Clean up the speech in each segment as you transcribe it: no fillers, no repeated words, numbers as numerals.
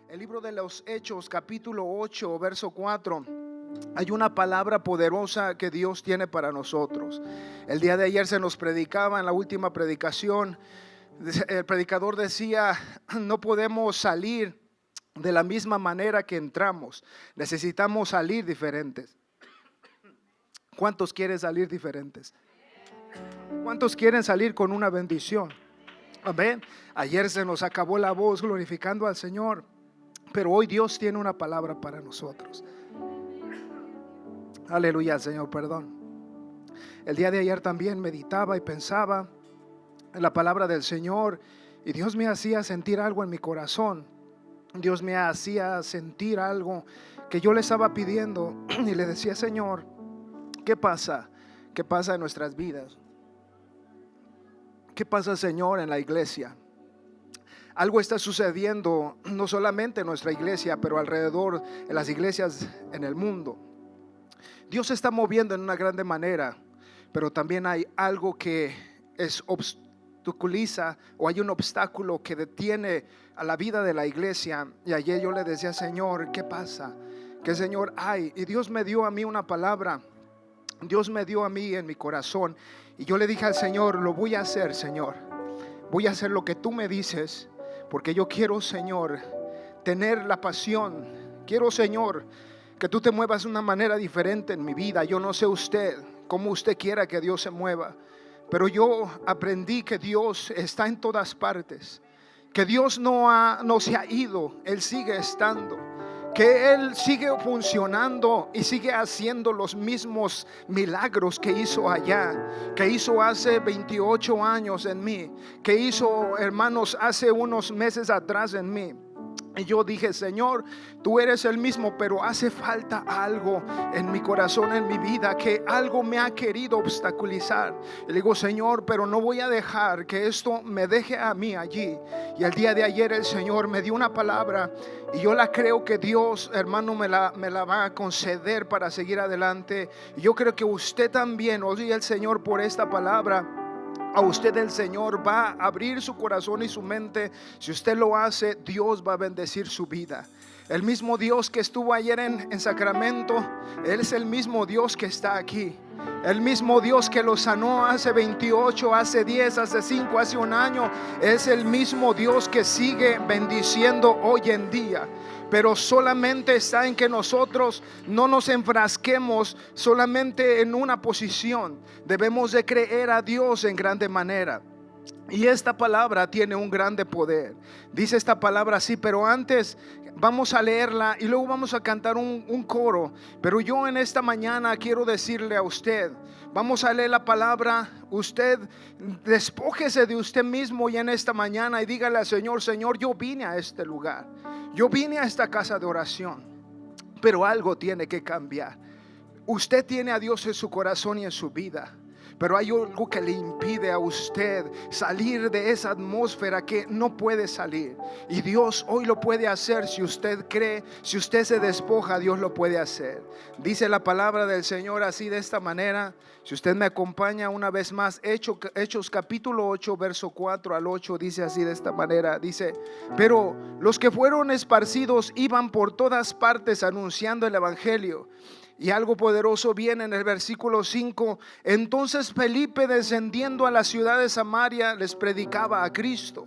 el libro de los Hechos, capítulo 8, verso 4. Hay una palabra poderosa que Dios tiene para nosotros. El día de ayer se nos predicaba en la última predicación. El predicador decía: no podemos salir de la misma manera que entramos. Necesitamos salir diferentes. ¿Cuántos quieren salir diferentes? ¿Cuántos quieren salir con una bendición? Amén. Ayer se nos acabó la voz glorificando al Señor, pero hoy Dios tiene una palabra para nosotros. Aleluya, Señor, perdón. El día de ayer también meditaba y pensaba en la palabra del Señor, y Dios me hacía sentir algo en mi corazón. Dios me hacía sentir algo que yo le estaba pidiendo, y le decía: Señor, ¿qué pasa? ¿Qué pasa en nuestras vidas? ¿Qué pasa, Señor, en la iglesia? Algo está sucediendo, no solamente en nuestra iglesia, pero alrededor en las iglesias en el mundo. Dios se está moviendo en una grande manera, pero también hay algo que obstaculiza, o hay un obstáculo que detiene a la vida de la iglesia. Y ayer yo le decía: Señor, ¿qué pasa? ¿Qué, Señor, hay? Y Dios me dio a mí una palabra. Dios me dio a mí en mi corazón, y yo le dije al Señor: lo voy a hacer, Señor. Voy a hacer lo que tú me dices, porque yo quiero, Señor, tener la pasión. Quiero, Señor, que tú te muevas de una manera diferente en mi vida. Yo no sé usted, cómo usted quiera que Dios se mueva, pero yo aprendí que Dios está en todas partes, que Dios no se ha ido, Él sigue estando, que Él sigue funcionando y sigue haciendo los mismos milagros que hizo allá, que hizo hace 28 años en mí, que hizo, hermanos, hace unos meses atrás en mí. Y yo dije: Señor, tú eres el mismo, pero hace falta algo en mi corazón, en mi vida, que algo me ha querido obstaculizar. Y le digo: Señor, pero no voy a dejar que esto me deje a mí allí. Y el día de ayer el Señor me dio una palabra, y yo la creo que Dios, hermano, me la va a conceder para seguir adelante. Y yo creo que usted también, oye el Señor por esta palabra. A usted el Señor va a abrir su corazón y su mente. Si usted lo hace, Dios va a bendecir su vida. El mismo Dios que estuvo ayer en Sacramento, Él es el mismo Dios que está aquí. El mismo Dios que lo sanó hace 28, hace 10, hace 5, hace un año, es el mismo Dios que sigue bendiciendo hoy en día. Pero solamente está en que nosotros no nos enfrasquemos solamente en una posición. Debemos de creer a Dios en grande manera. Y esta palabra tiene un grande poder. Dice esta palabra así, pero antes vamos a leerla y luego vamos a cantar un coro. Pero yo en esta mañana quiero decirle a usted: vamos a leer la palabra. Usted despójese de usted mismo y en esta mañana y dígale al Señor: Señor, yo vine a este lugar, yo vine a esta casa de oración, pero algo tiene que cambiar. Usted tiene a Dios en su corazón y en su vida, pero hay algo que le impide a usted salir de esa atmósfera que no puede salir. Y Dios hoy lo puede hacer. Si usted cree, si usted se despoja, Dios lo puede hacer. Dice la palabra del Señor así, de esta manera. Si usted me acompaña una vez más, Hechos capítulo 8, verso 4 al 8, dice así de esta manera. Dice: pero los que fueron esparcidos iban por todas partes anunciando el evangelio. Y algo poderoso viene en el versículo 5. Entonces Felipe, descendiendo a la ciudad de Samaria, les predicaba a Cristo.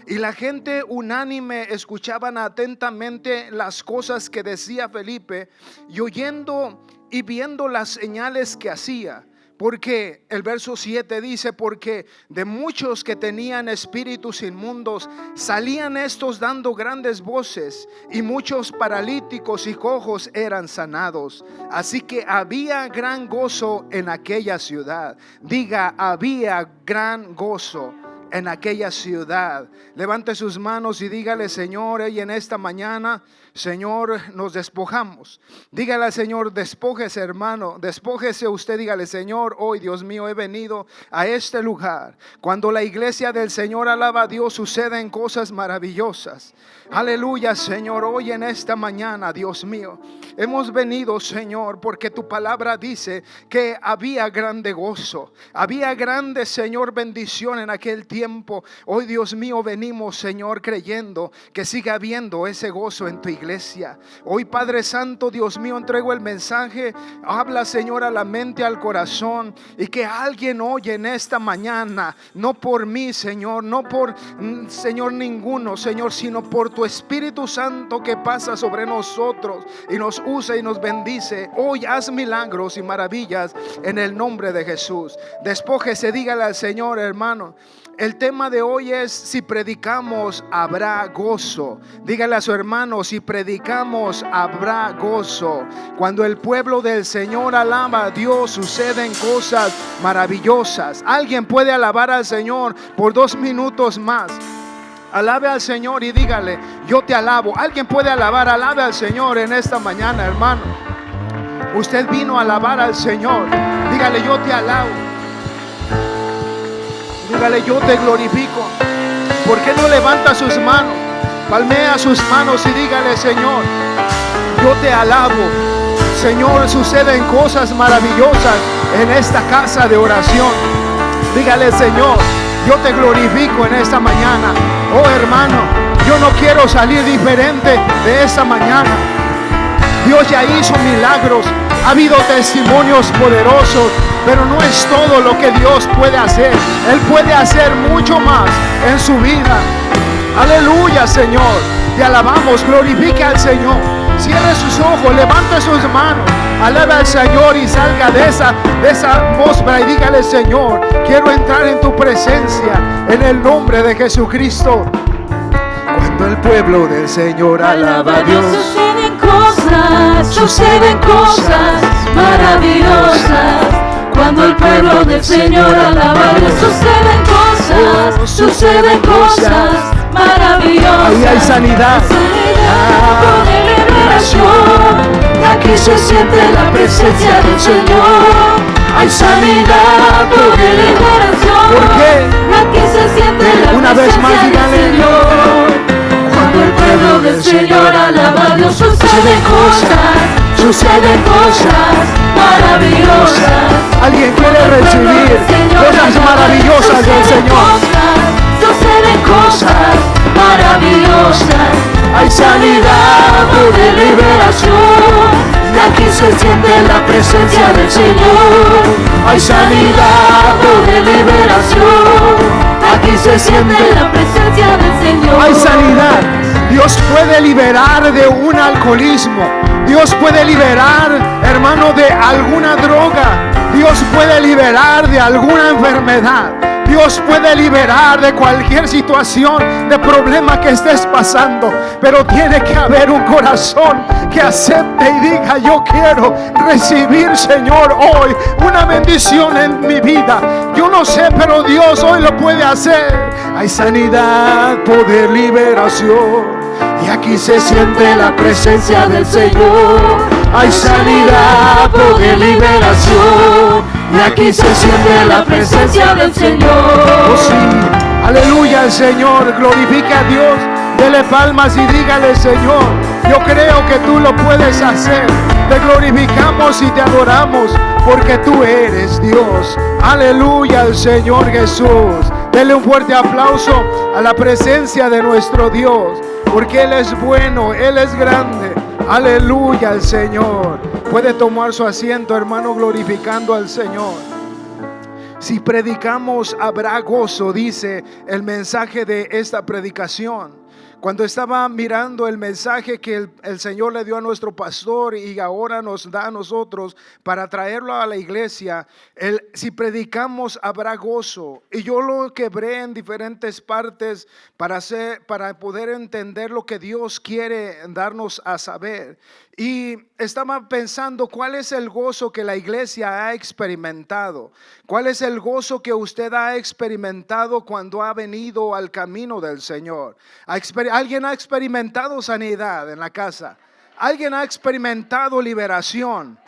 Y la gente unánime escuchaban atentamente las cosas que decía Felipe, y oyendo y viendo las señales que hacía. Porque el verso 7 dice: porque de muchos que tenían espíritus inmundos salían estos dando grandes voces, y muchos paralíticos y cojos eran sanados. Así que había gran gozo en aquella ciudad. Diga: había gran gozo en aquella ciudad. Levante sus manos y dígale: Señor, y en esta mañana, Señor, nos despojamos. Dígale al Señor: despójese, hermano, despójese usted. Dígale: Señor, hoy, Dios mío, he venido a este lugar. Cuando la iglesia del Señor alaba a Dios, suceden cosas maravillosas. Aleluya, Señor. Hoy en esta mañana, Dios mío, hemos venido, Señor, porque tu palabra dice que había grande gozo, había grande, Señor, bendición en aquel tiempo. tiempo. Hoy, Dios mío, venimos, Señor, creyendo que siga habiendo ese gozo en tu iglesia. Hoy, Padre Santo, Dios mío, entrego el mensaje. Habla, Señor, a la mente, al corazón, y que alguien oye en esta mañana, no por mí, Señor, no por, Señor, ninguno, Señor, sino por tu Espíritu Santo que pasa sobre nosotros y nos usa y nos bendice. Hoy haz milagros y maravillas en el nombre de Jesús. Despójese, dígale al Señor, hermano. El tema de hoy es: si predicamos habrá gozo. Dígale a su hermano: si predicamos habrá gozo. Cuando el pueblo del Señor alaba a Dios, suceden cosas maravillosas. Alguien puede alabar al Señor por 2 minutos más. Alabe al Señor y dígale: yo te alabo. Alguien puede alabar, alabe al Señor en esta mañana, hermano. Usted vino a alabar al Señor. Dígale: yo te alabo. Dígale: yo te glorifico. ¿Por qué no levanta sus manos? Palmea sus manos y dígale: Señor, yo te alabo. Señor, suceden cosas maravillosas en esta casa de oración. Dígale: Señor, yo te glorifico en esta mañana. Oh, hermano, yo no quiero salir diferente de esta mañana. Dios ya hizo milagros, ha habido testimonios poderosos, pero no es todo lo que Dios puede hacer. Él puede hacer mucho más en su vida. Aleluya, Señor. Te alabamos, glorifique al Señor. Cierre sus ojos, levante sus manos, alabe al Señor y salga de esa atmósfera y dígale: Señor, quiero entrar en tu presencia en el nombre de Jesucristo. Cuando el pueblo del Señor alaba a Dios, suceden cosas maravillosas. Cuando el pueblo del Señor alaba a Dios, suceden cosas maravillosas. Ahí hay sanidad, poder, liberación. Aquí se siente la presencia del Señor. Hay sanidad, poder, liberación. ¿Por qué? Aquí se siente la una vez presencia más, del dígale: Señor. Cuando el pueblo del Señor alaba a Dios, suceden cosas maravillosas. Alguien quiere recibir cosas maravillosas del Señor. Suceden cosas maravillosas. Hay sanidad, poder, liberación. Y aquí se siente la presencia del Señor. Hay sanidad, poder, liberación. Aquí se siente la presencia del Señor. Hay sanidad. Dios puede liberar de un alcoholismo. Dios puede liberar, hermano, de alguna droga. Dios puede liberar de alguna enfermedad. Dios puede liberar de cualquier situación, de problema que estés pasando. Pero tiene que haber un corazón que acepte y diga: yo quiero recibir, Señor, hoy una bendición en mi vida. Yo no sé, pero Dios hoy lo puede hacer. Hay sanidad, poder, liberación. Y aquí se siente la presencia del Señor. Hay sanidad, poder, liberación. Y aquí se siente la presencia del Señor. Oh, sí. Aleluya al Señor. Glorifique a Dios. Dele palmas y dígale: Señor, yo creo que tú lo puedes hacer. Te glorificamos y te adoramos porque tú eres Dios. Aleluya al Señor Jesús. Dele un fuerte aplauso a la presencia de nuestro Dios, porque Él es bueno, Él es grande. Aleluya al Señor. Puede tomar su asiento, hermano, glorificando al Señor. Si predicamos habrá gozo, dice el mensaje de esta predicación. Cuando estaba mirando el mensaje que el Señor le dio a nuestro pastor y ahora nos da a nosotros para traerlo a la iglesia, si predicamos habrá gozo. Y yo lo quebré en diferentes partes para poder entender lo que Dios quiere darnos a saber. Y estaba pensando: ¿cuál es el gozo que la iglesia ha experimentado? ¿Cuál es el gozo que usted ha experimentado cuando ha venido al camino del Señor? ¿Alguien ha experimentado sanidad en la casa? ¿Alguien ha experimentado liberación?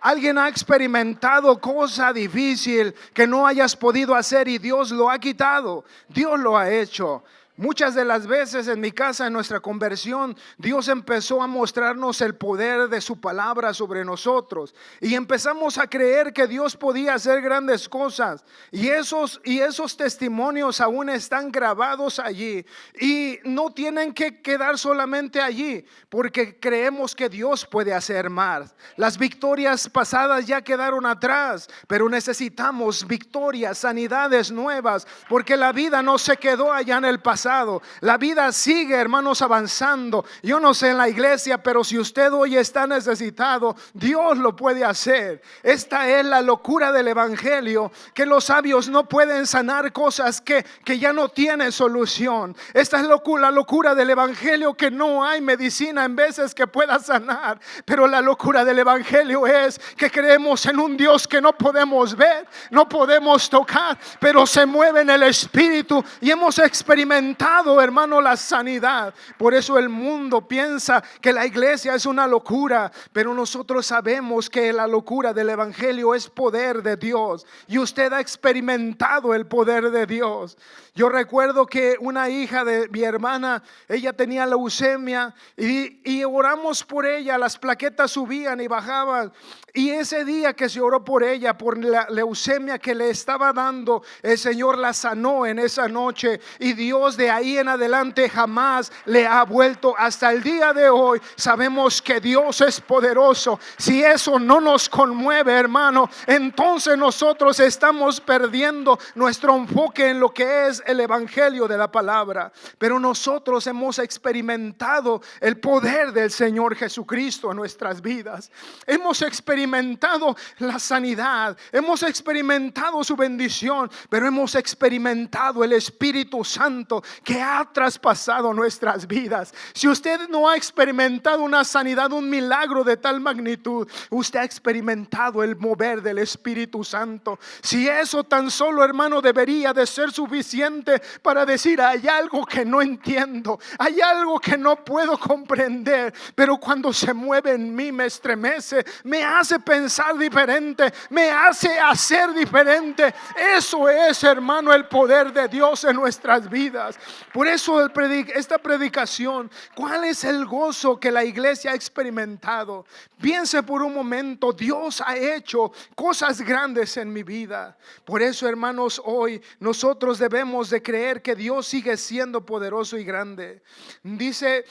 ¿Alguien ha experimentado cosa difícil que no hayas podido hacer y Dios lo ha quitado? Dios lo ha hecho. Muchas de las veces en mi casa, en nuestra conversión, Dios empezó a mostrarnos el poder de su palabra sobre nosotros y empezamos a creer que Dios podía hacer grandes cosas, y esos testimonios aún están grabados allí y no tienen que quedar solamente allí, porque creemos que Dios puede hacer más. Las victorias pasadas ya quedaron atrás, pero necesitamos victorias, sanidades nuevas, porque la vida no se quedó allá en el pasado. La vida sigue, hermanos, avanzando. Yo no sé en la iglesia, pero si usted hoy está necesitado, Dios lo puede hacer. Esta es la locura del evangelio, que los sabios no pueden sanar cosas que ya no tienen solución. Esta es la locura del evangelio, que no hay medicina en veces que pueda sanar, pero la locura del evangelio es que creemos en un Dios que no podemos ver, no podemos tocar, pero se mueve en el Espíritu, y hemos experimentado, hermano, la sanidad. Por eso el mundo piensa que la iglesia es una locura, pero nosotros sabemos que la locura del evangelio es poder de Dios, y usted ha experimentado el poder de Dios. Yo recuerdo que una hija de mi hermana, ella tenía leucemia y oramos por ella. Las plaquetas subían y bajaban, y ese día que se oró por ella, por la leucemia que le estaba dando, el Señor la sanó en esa noche, y Dios de ahí en adelante jamás le ha vuelto. Hasta el día de hoy sabemos que Dios es poderoso. Si eso no nos conmueve, hermano, entonces nosotros estamos perdiendo nuestro enfoque en lo que es el evangelio de la palabra. Pero nosotros hemos experimentado el poder del Señor Jesucristo en nuestras vidas. Hemos experimentado la sanidad, hemos experimentado su bendición, pero hemos experimentado el Espíritu Santo que ha traspasado nuestras vidas. Si usted no ha experimentado una sanidad, un milagro de tal magnitud, usted ha experimentado el mover del Espíritu Santo. Si eso tan solo, hermano, debería de ser suficiente para decir: hay algo que no entiendo, hay algo que no puedo comprender, pero cuando se mueve en mí me estremece, me hace pensar diferente, me hace hacer diferente. Eso es, hermano, el poder de Dios en nuestras vidas. Por eso esta predicación, ¿cuál es el gozo que la iglesia ha experimentado? Piense por un momento, Dios ha hecho cosas grandes en mi vida. Por eso, hermanos, hoy nosotros debemos de creer que Dios sigue siendo poderoso y grande. Dice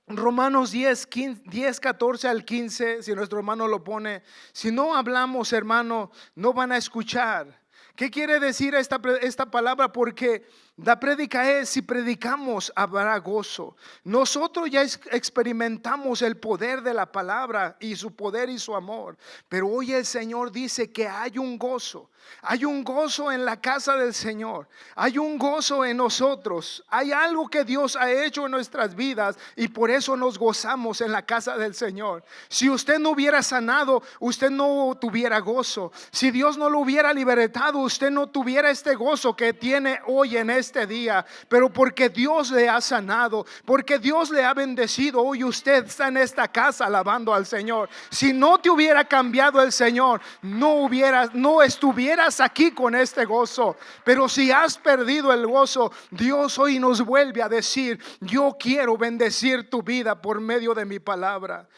Romanos 10, 14 al 15, si nuestro hermano lo pone: si no hablamos, hermano, no van a escuchar. ¿Qué quiere decir esta palabra? Porque la prédica es: si predicamos, habrá gozo. Nosotros ya experimentamos el poder de la palabra y su poder y su amor, pero hoy el Señor dice que hay un gozo. Hay un gozo en la casa del Señor, hay un gozo en nosotros. Hay algo que Dios ha hecho en nuestras vidas, y por eso nos gozamos en la casa del Señor. Si usted no hubiera sanado, usted no tuviera gozo. Si Dios no lo hubiera libertado, usted no tuviera este gozo que tiene hoy en este día. Pero porque Dios le ha sanado, porque Dios le ha bendecido, hoy usted está en esta casa alabando al Señor. Si no te hubiera cambiado el Señor, no estuvieras aquí con este gozo. Pero si has perdido el gozo, Dios hoy nos vuelve a decir: yo quiero bendecir tu vida por medio de mi palabra.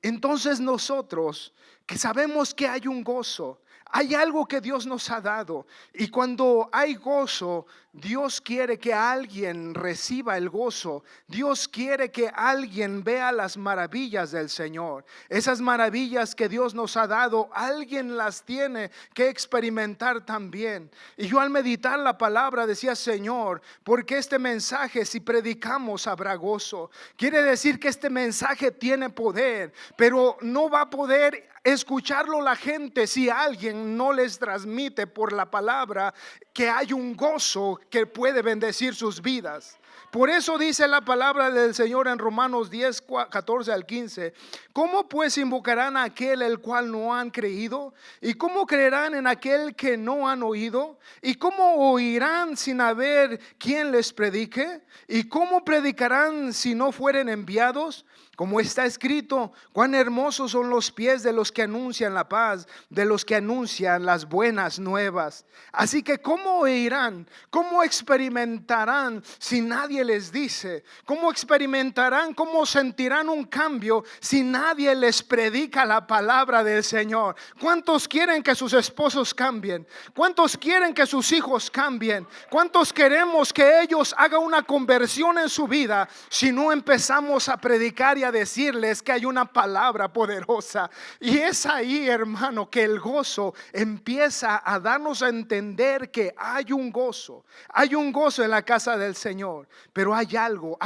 Entonces nosotros que sabemos que hay un gozo, hay algo que Dios nos ha dado, y cuando hay gozo, Dios quiere que alguien reciba el gozo. Dios quiere que alguien vea las maravillas del Señor. Esas maravillas que Dios nos ha dado, alguien las tiene que experimentar también. Y yo al meditar la palabra decía: Señor, porque este mensaje, si predicamos, habrá gozo. Quiere decir que este mensaje tiene poder, pero no va a poder escucharlo la gente si alguien no les transmite por la palabra que hay un gozo que puede bendecir sus vidas. Por eso dice la palabra del Señor en Romanos 10, 14 al 15: ¿cómo pues invocarán a aquel el cual no han creído? ¿Y cómo creerán en aquel que no han oído? ¿Y cómo oirán sin haber quien les predique? ¿Y cómo predicarán si no fueren enviados? Como está escrito: cuán hermosos son los pies de los que anuncian la paz, de los que anuncian las buenas nuevas. Así que ¿cómo ¿cómo oirán? ¿Cómo experimentarán si nadie les dice? ¿Cómo experimentarán? ¿Cómo sentirán un cambio si nadie les predica la palabra del Señor? ¿Cuántos quieren que sus esposos cambien? ¿Cuántos quieren que sus hijos cambien? ¿Cuántos queremos que ellos hagan una conversión en su vida si no empezamos a predicar y a decirles que hay una palabra poderosa? Y es ahí, hermano, que el gozo empieza a darnos a entender que hay un gozo en la casa del Señor. Pero hay algo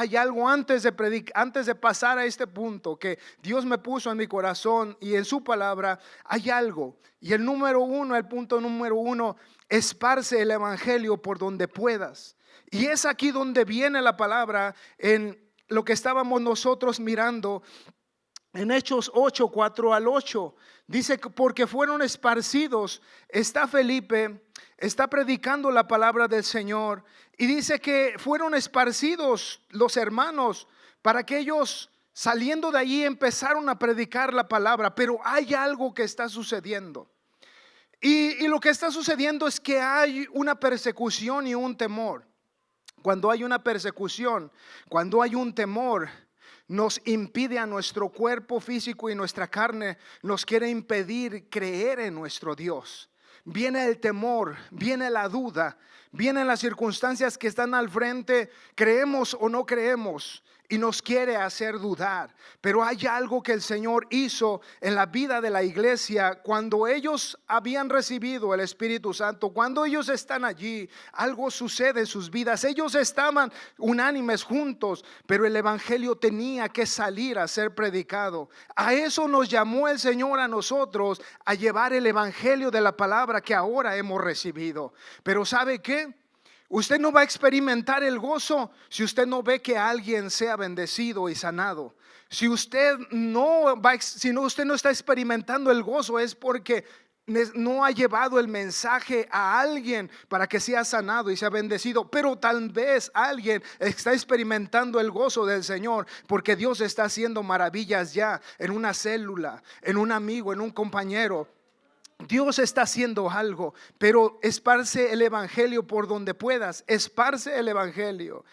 antes de pasar a este punto que Dios me puso en mi corazón y en su palabra. Hay algo, y el punto número uno: esparce el evangelio por donde puedas. Y es aquí donde viene la palabra en lo que estábamos nosotros mirando en Hechos 8, 4 al 8. Dice que porque fueron esparcidos. Está Felipe, está predicando la palabra del Señor, y dice que fueron esparcidos los hermanos para que ellos, saliendo de allí, empezaron a predicar la palabra. Pero hay algo que está sucediendo, y lo que está sucediendo es que hay una persecución y un temor. Cuando hay una persecución, cuando hay un temor, nos impide a nuestro cuerpo físico y nuestra carne, nos quiere impedir creer en nuestro Dios. Viene el temor, viene la duda, vienen las circunstancias que están al frente, creemos o no creemos, y nos quiere hacer dudar. Pero hay algo que el Señor hizo en la vida de la iglesia cuando ellos habían recibido el Espíritu Santo. Cuando ellos están allí, algo sucede en sus vidas. Ellos estaban unánimes juntos, pero el evangelio tenía que salir a ser predicado. A eso nos llamó el Señor a nosotros, a llevar el evangelio de la palabra que ahora hemos recibido. Pero ¿sabe qué? Usted no va a experimentar el gozo si usted no ve que alguien sea bendecido y sanado. Si usted no está experimentando el gozo, es porque no ha llevado el mensaje a alguien para que sea sanado y sea bendecido. Pero tal vez alguien está experimentando el gozo del Señor porque Dios está haciendo maravillas ya en una célula, en un amigo, en un compañero. Dios está haciendo algo, pero esparce el evangelio por donde puedas. Esparce el evangelio.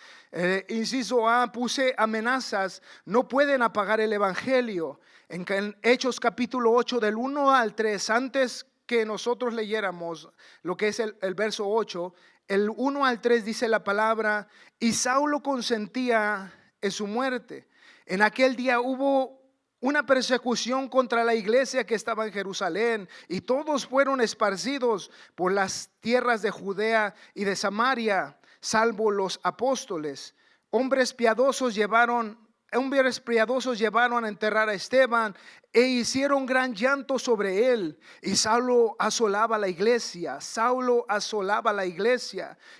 Inciso A, puse amenazas. No pueden apagar el evangelio. En Hechos capítulo 8 del 1 al 3, antes que nosotros leyéramos lo que es el verso 8, el 1 al 3 dice la palabra: y Saulo consentía en su muerte. En aquel día hubo una persecución contra la iglesia que estaba en Jerusalén, y todos fueron esparcidos por las tierras de Judea y de Samaria, salvo los apóstoles. Hombres piadosos llevaron a enterrar a Esteban, e hicieron gran llanto sobre él. Y Saulo asolaba la iglesia,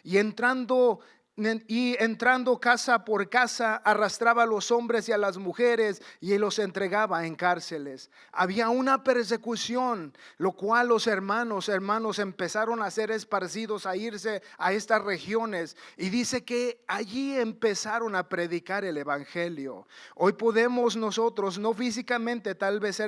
y entrando casa por casa, arrastraba a los hombres y a las mujeres y los entregaba en cárceles. Había una persecución, lo cual los hermanos empezaron a ser esparcidos, a irse a estas regiones, y dice que allí empezaron a predicar el evangelio. Hoy podemos nosotros, no físicamente tal vez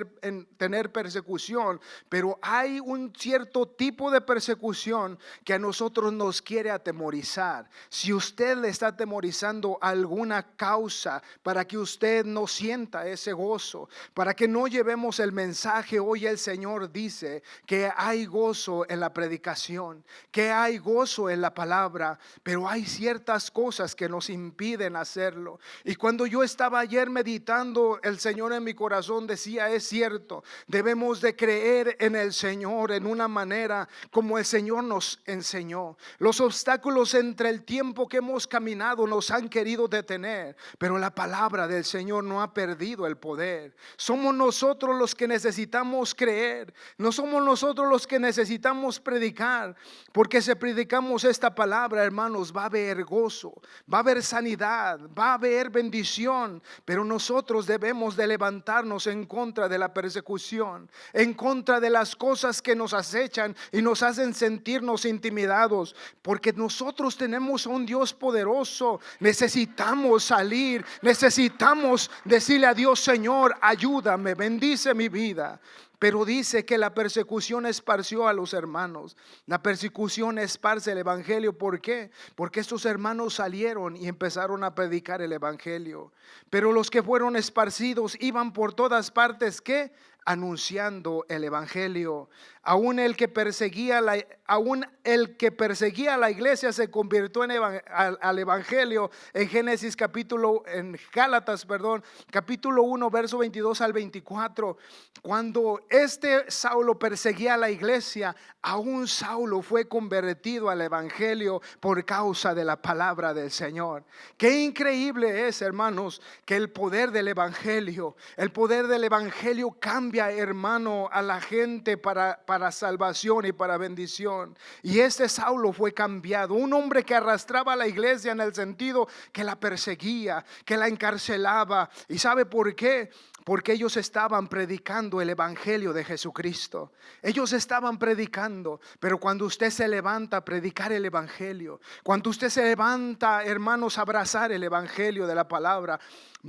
tener persecución, pero hay un cierto tipo de persecución que a nosotros nos quiere atemorizar. Si usted le está atemorizando alguna causa para que usted no sienta ese gozo, para que no llevemos el mensaje, hoy el Señor dice que hay gozo en la predicación, que hay gozo en la palabra, pero hay ciertas cosas que nos impiden hacerlo. Y cuando yo estaba ayer meditando, el Señor en mi corazón decía: es cierto, debemos de creer en el Señor en una manera como el Señor nos enseñó. Los obstáculos entre el tiempo que hemos caminado nos han querido detener, pero la palabra del Señor no ha perdido el poder. Somos nosotros los que necesitamos creer, no somos nosotros los que necesitamos predicar, porque si predicamos esta palabra, hermanos, va a haber gozo, va a haber sanidad, va a haber bendición. Pero nosotros debemos de levantarnos en contra de la persecución, en contra de las cosas que nos acechan y nos hacen sentirnos intimidados, porque nosotros tenemos un Dios poderoso. Necesitamos salir, necesitamos decirle a Dios: Señor, ayúdame, bendice mi vida. Pero dice que la persecución esparció a los hermanos. La persecución esparce el evangelio. ¿Por qué? Porque estos hermanos salieron y empezaron a predicar el evangelio. Pero los que fueron esparcidos iban por todas partes, ¿qué? Anunciando el evangelio. Aún el que perseguía la iglesia se convirtió al evangelio. En Gálatas, capítulo 1, verso 22 al 24. Cuando Saulo perseguía a la iglesia, aún Saulo fue convertido al evangelio por causa de la palabra del Señor. Qué increíble es, hermanos, que el poder del evangelio cambia, hermano, a la gente para salvación y para bendición. Y Saulo fue cambiado, un hombre que arrastraba a la iglesia en el sentido que la perseguía, que la encarcelaba. ¿Y sabe por qué? Porque ellos estaban predicando el evangelio de Jesucristo. Ellos estaban predicando. Pero cuando usted se levanta a predicar el evangelio, cuando usted se levanta, hermanos, a abrazar el evangelio de la palabra,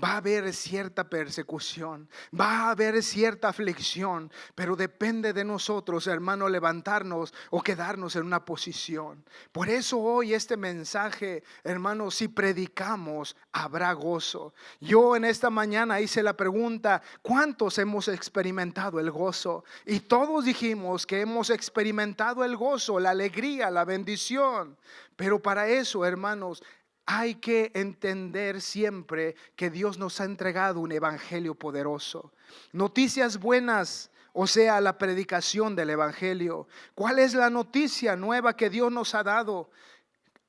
va a haber cierta persecución, va a haber cierta aflicción, pero depende de nosotros, hermano, levantarnos o quedarnos en una posición. Por eso hoy este mensaje, hermano, si predicamos, habrá gozo. Yo en esta mañana hice la pregunta: ¿cuántos hemos experimentado el gozo? Y todos dijimos que hemos experimentado el gozo, la alegría, la bendición. Pero para eso, hermanos, hay que entender siempre que Dios nos ha entregado un evangelio poderoso. Noticias buenas, o sea, la predicación del evangelio. ¿Cuál es la noticia nueva que Dios nos ha dado?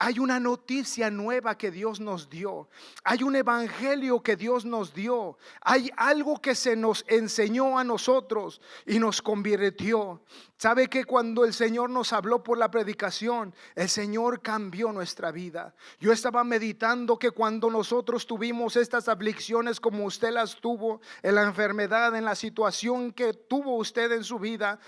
Hay una noticia nueva que Dios nos dio. Hay un evangelio que Dios nos dio. Hay algo que se nos enseñó a nosotros y nos convirtió. ¿Sabe que cuando el Señor nos habló por la predicación, el Señor cambió nuestra vida? Yo estaba meditando que cuando nosotros tuvimos estas aflicciones como usted las tuvo, en la enfermedad, en la situación que tuvo usted en su vida,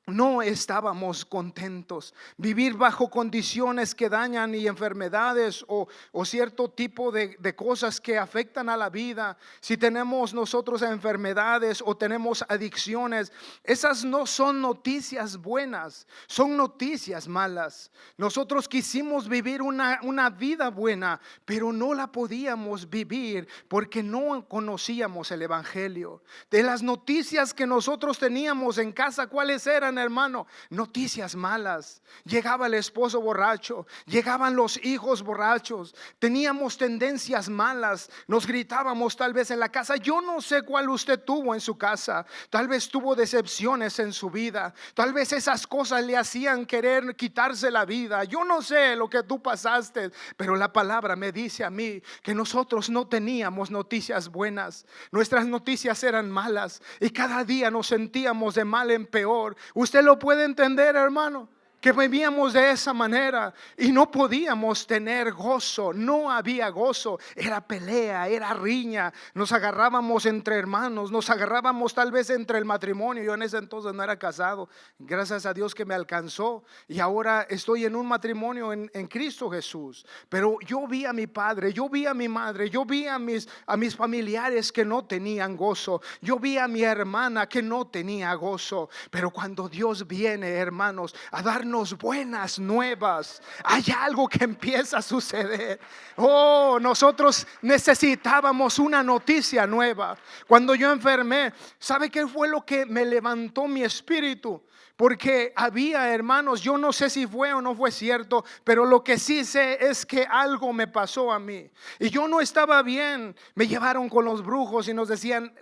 no estábamos contentos. Vivir bajo condiciones que dañan y enfermedades o cierto tipo de cosas que afectan a la vida. Si tenemos nosotros enfermedades o tenemos adicciones, esas no son noticias buenas, son noticias malas. Nosotros quisimos vivir una vida buena, pero no la podíamos vivir porque no conocíamos el evangelio. De las noticias que nosotros teníamos en casa, ¿cuáles eran, hermano? Noticias malas. Llegaba el esposo borracho, llegaban los hijos borrachos, teníamos tendencias malas, nos gritábamos tal vez en la casa. Yo no sé cuál usted tuvo en su casa. Tal vez tuvo decepciones en su vida, tal vez esas cosas le hacían querer quitarse la vida. Yo no sé lo que tú pasaste, pero la palabra me dice a mí que nosotros no teníamos noticias buenas. Nuestras noticias eran malas y cada día nos sentíamos de mal en peor. Usted lo puede entender, hermano, que vivíamos de esa manera y no podíamos tener gozo. No había gozo, era pelea, era riña. Nos agarrábamos entre hermanos, nos agarrábamos tal vez entre el matrimonio. Yo en ese entonces no era casado, gracias a Dios que me alcanzó, y ahora estoy en un matrimonio en Cristo Jesús. Pero yo vi a mi padre, yo vi a mi madre, yo vi a mis familiares que no tenían gozo. Yo vi a mi hermana que no tenía gozo. Pero cuando Dios viene, hermanos, a darnos buenas nuevas, hay algo que empieza a suceder. Nosotros necesitábamos una noticia nueva. Cuando yo enfermé, ¿sabe qué fue lo que me levantó mi espíritu? Porque había, hermanos, yo no sé si fue o no fue cierto, pero lo que sí sé es que algo me pasó a mí y yo no estaba bien. Me llevaron con los brujos y nos decían: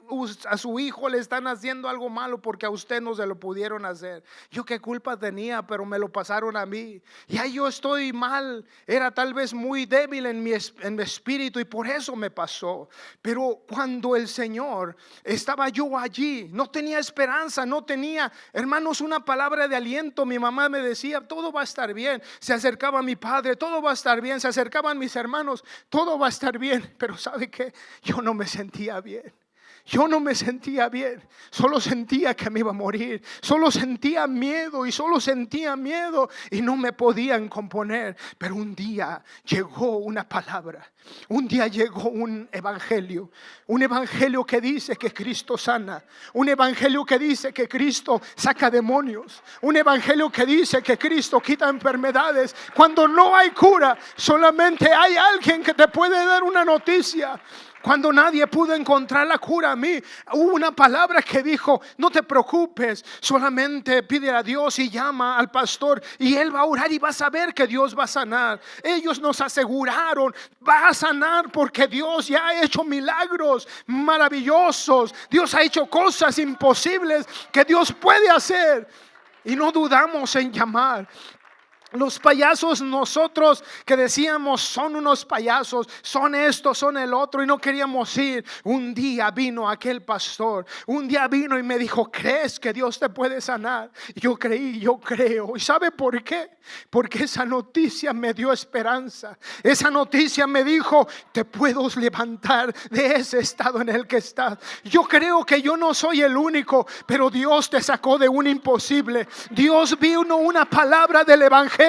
a su hijo le están haciendo algo malo porque a usted no se lo pudieron hacer. Yo qué culpa tenía, pero me lo pasaron a mí. Y ahí yo estoy mal. Era tal vez muy débil en mi espíritu y por eso me pasó. Pero cuando el Señor, estaba yo allí, no tenía esperanza, no tenía, hermanos, una palabra de aliento. Mi mamá me decía: todo va a estar bien. Se acercaba mi padre: todo va a estar bien. Se acercaban mis hermanos: todo va a estar bien. Pero ¿sabe qué? Yo no me sentía bien. Yo no me sentía bien, solo sentía que me iba a morir, solo sentía miedo y no me podían componer. Pero un día llegó una palabra, un día llegó un evangelio que dice que Cristo sana, un evangelio que dice que Cristo saca demonios, un evangelio que dice que Cristo quita enfermedades. Cuando no hay cura, solamente hay alguien que te puede dar una noticia. Cuando nadie pudo encontrar la cura a mí, hubo una palabra que dijo: no te preocupes, solamente pide a Dios y llama al pastor y él va a orar y va a saber que Dios va a sanar. Ellos nos aseguraron: va a sanar porque Dios ya ha hecho milagros maravillosos. Dios ha hecho cosas imposibles que Dios puede hacer. Y no dudamos en llamar. Los payasos, nosotros que decíamos son unos payasos, son esto, son el otro, y no queríamos ir. Un día vino aquel pastor, un día vino y me dijo: ¿crees que Dios te puede sanar? Y yo creí, yo creo. ¿Y sabe por qué? Porque esa noticia me dio esperanza. Esa noticia me dijo: te puedo levantar de ese estado en el que estás. Yo creo que yo no soy el único, pero Dios te sacó de un imposible. Dios vino una palabra del evangelio.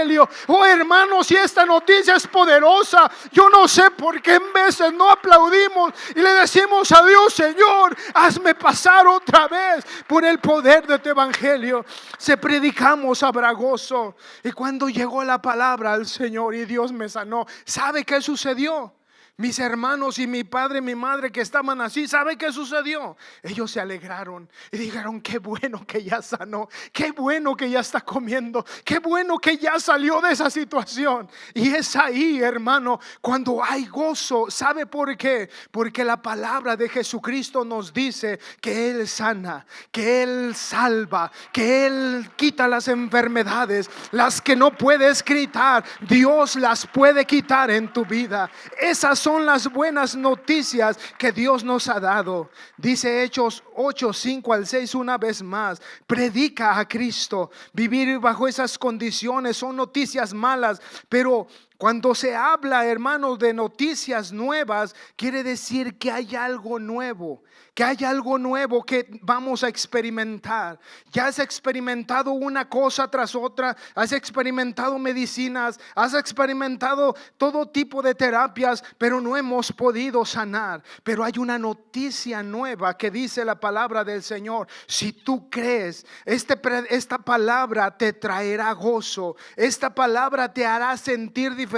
Oh hermanos, si esta noticia es poderosa, yo no sé por qué en veces no aplaudimos y le decimos a Dios: Señor, hazme pasar otra vez por el poder de tu evangelio. Se predicamos a Bragoso, y cuando llegó la palabra al Señor y Dios me sanó, ¿sabe qué sucedió? Mis hermanos y mi padre y mi madre que estaban así, ¿sabe qué sucedió? Ellos se alegraron y dijeron: qué bueno que ya sanó, qué bueno que ya está comiendo, qué bueno que ya salió de esa situación. Y es ahí, hermano, cuando hay gozo. ¿Sabe por qué? Porque la palabra de Jesucristo nos dice que Él sana, que Él salva, que Él quita las enfermedades. Las que no puedes quitar, Dios las puede quitar en tu vida. Esas son las buenas noticias que Dios nos ha dado. Dice Hechos 8:5-6 una vez más: predica a Cristo. Vivir bajo esas condiciones son noticias malas, pero cuando se habla, hermanos, de noticias nuevas, quiere decir que hay algo nuevo, que hay algo nuevo que vamos a experimentar. Ya has experimentado una cosa tras otra, has experimentado medicinas, has experimentado todo tipo de terapias, pero no hemos podido sanar. Pero hay una noticia nueva que dice la palabra del Señor: si tú crees, esta palabra te traerá gozo, esta palabra te hará sentir diferente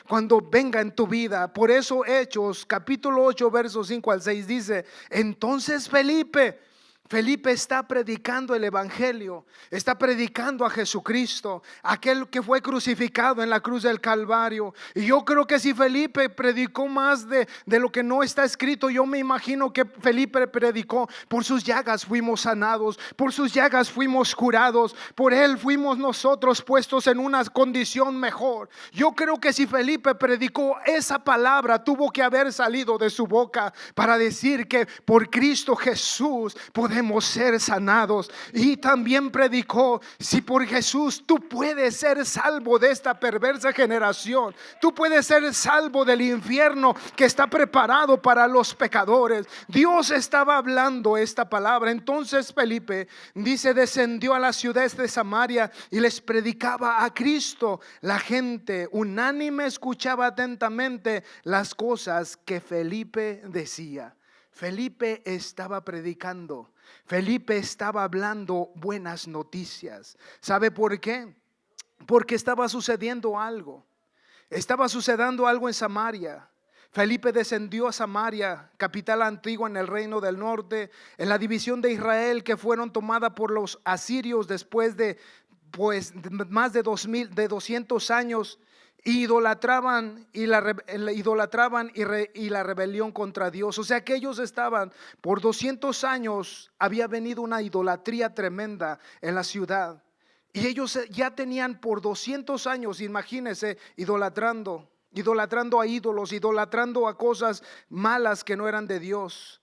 cuando venga en tu vida. Por eso Hechos capítulo 8 versos 5-6 dice: entonces Felipe está predicando el evangelio, está predicando a Jesucristo, aquel que fue crucificado en la cruz del Calvario. Y yo creo que si Felipe predicó más de lo que no está escrito, yo me imagino que Felipe predicó: por sus llagas fuimos sanados, por sus llagas fuimos curados, por él fuimos nosotros puestos en una condición mejor. Yo creo que si Felipe predicó, esa palabra tuvo que haber salido de su boca para decir que por Cristo Jesús podemos ser sanados. Y también predicó: si por Jesús tú puedes ser salvo de esta perversa generación, tú puedes ser salvo del infierno que está preparado para los pecadores. Dios estaba hablando esta palabra. Entonces Felipe, dice, descendió a las ciudades de Samaria y les predicaba a Cristo. La gente unánime escuchaba atentamente las cosas que Felipe decía. Felipe estaba predicando, Felipe estaba hablando buenas noticias. ¿Sabe por qué? Porque estaba sucediendo algo. Estaba sucediendo algo en Samaria. Felipe descendió a Samaria, capital antigua en el reino del norte, en la división de Israel que fueron tomadas por los asirios después de más de 200 años. Idolatraban y la rebelión contra Dios. O sea que ellos estaban por 200 años, había venido una idolatría tremenda en la ciudad, y ellos ya tenían por 200 años, imagínense, idolatrando a ídolos, idolatrando a cosas malas que no eran de Dios.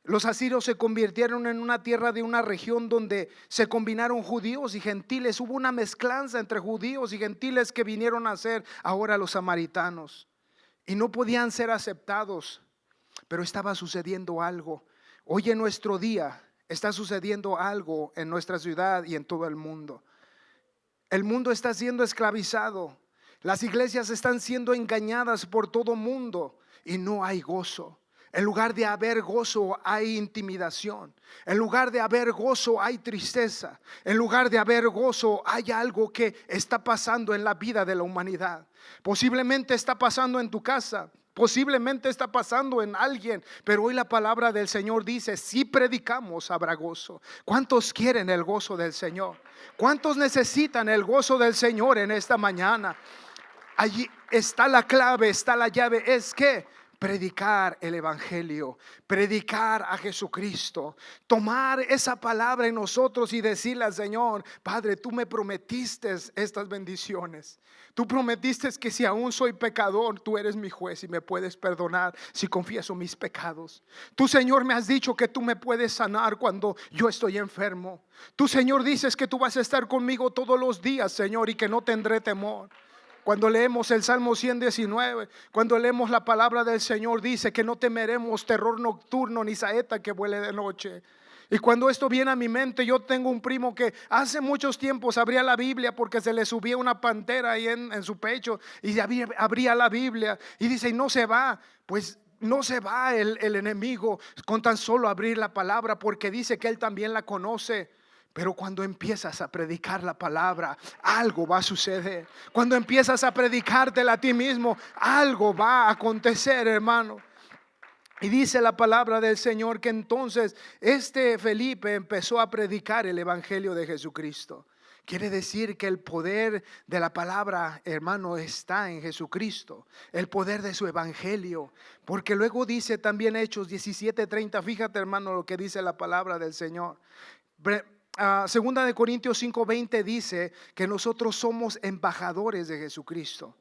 Los asirios se convirtieron en una tierra de una región donde se combinaron judíos y gentiles. Hubo una mezclanza entre judíos y gentiles que vinieron a ser ahora los samaritanos, y no podían ser aceptados. Pero estaba sucediendo algo. Hoy en nuestro día está sucediendo algo en nuestra ciudad y en todo el mundo. El mundo está siendo esclavizado. Las iglesias están siendo engañadas por todo mundo y no hay gozo. En lugar de haber gozo hay intimidación. En lugar de haber gozo hay tristeza. En lugar de haber gozo hay algo que está pasando en la vida de la humanidad. Posiblemente está pasando en tu casa. Posiblemente está pasando en alguien, pero hoy la palabra del Señor dice: si predicamos habrá gozo. ¿Cuántos quieren el gozo del Señor? ¿Cuántos necesitan el gozo del Señor en esta mañana? Allí está la clave, está la llave, es que predicar el evangelio, predicar a Jesucristo, tomar esa palabra en nosotros y decirle al Señor: Padre, tú me prometiste estas bendiciones. Tú prometiste que si aún soy pecador, tú eres mi juez y me puedes perdonar si confieso mis pecados. Tú, Señor, me has dicho que tú me puedes sanar cuando yo estoy enfermo. Tú, Señor, dices que tú vas a estar conmigo todos los días, Señor, y que no tendré temor. Cuando leemos el Salmo 119, cuando leemos la palabra del Señor, dice que no temeremos terror nocturno ni saeta que vuele de noche. Y cuando esto viene a mi mente, yo tengo un primo que hace muchos tiempos abría la Biblia porque se le subía una pantera ahí en su pecho, y abría la Biblia y dice: y no se va. Pues no se va el enemigo con tan solo abrir la palabra, porque dice que él también la conoce. Pero cuando empiezas a predicar la palabra, algo va a suceder. Cuando empiezas a predicártela a ti mismo, algo va a acontecer, hermano. Y dice la palabra del Señor que entonces Felipe empezó a predicar el evangelio de Jesucristo. Quiere decir que el poder de la palabra, hermano, está en Jesucristo. El poder de su evangelio. Porque luego dice también Hechos 17:30. Fíjate, hermano, lo que dice la palabra del Señor. Segunda de Corintios 5:20 dice que nosotros somos embajadores de Jesucristo.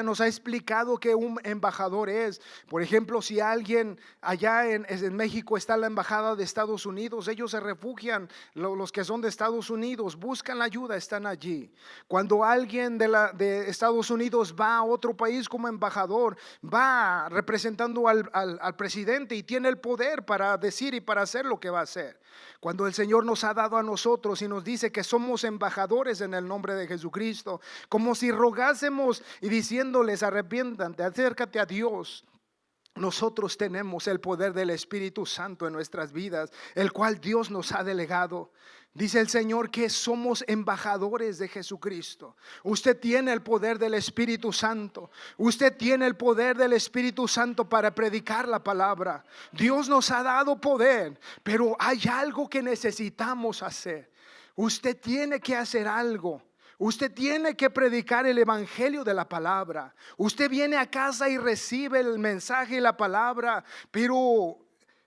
Nos ha explicado que un embajador es, por ejemplo, si alguien allá en México está en la embajada de Estados Unidos, ellos se refugian, los que son de Estados Unidos, buscan la ayuda, están allí. Cuando alguien de Estados Unidos va a otro país como embajador, va representando al presidente y tiene el poder para decir y para hacer lo que va a hacer. Cuando el Señor nos ha dado a nosotros y nos dice que somos embajadores en el nombre de Jesucristo, como si rogásemos y diciéndoles: arrepiéntate, acércate a Dios. Nosotros tenemos el poder del Espíritu Santo en nuestras vidas, el cual Dios nos ha delegado. Dice el Señor que somos embajadores de Jesucristo. Usted tiene el poder del Espíritu Santo. Usted tiene el poder del Espíritu Santo para predicar la palabra. Dios nos ha dado poder, pero hay algo que necesitamos hacer. Usted tiene que hacer algo. Usted tiene que predicar el evangelio de la palabra. Usted viene a casa y recibe el mensaje y la palabra, pero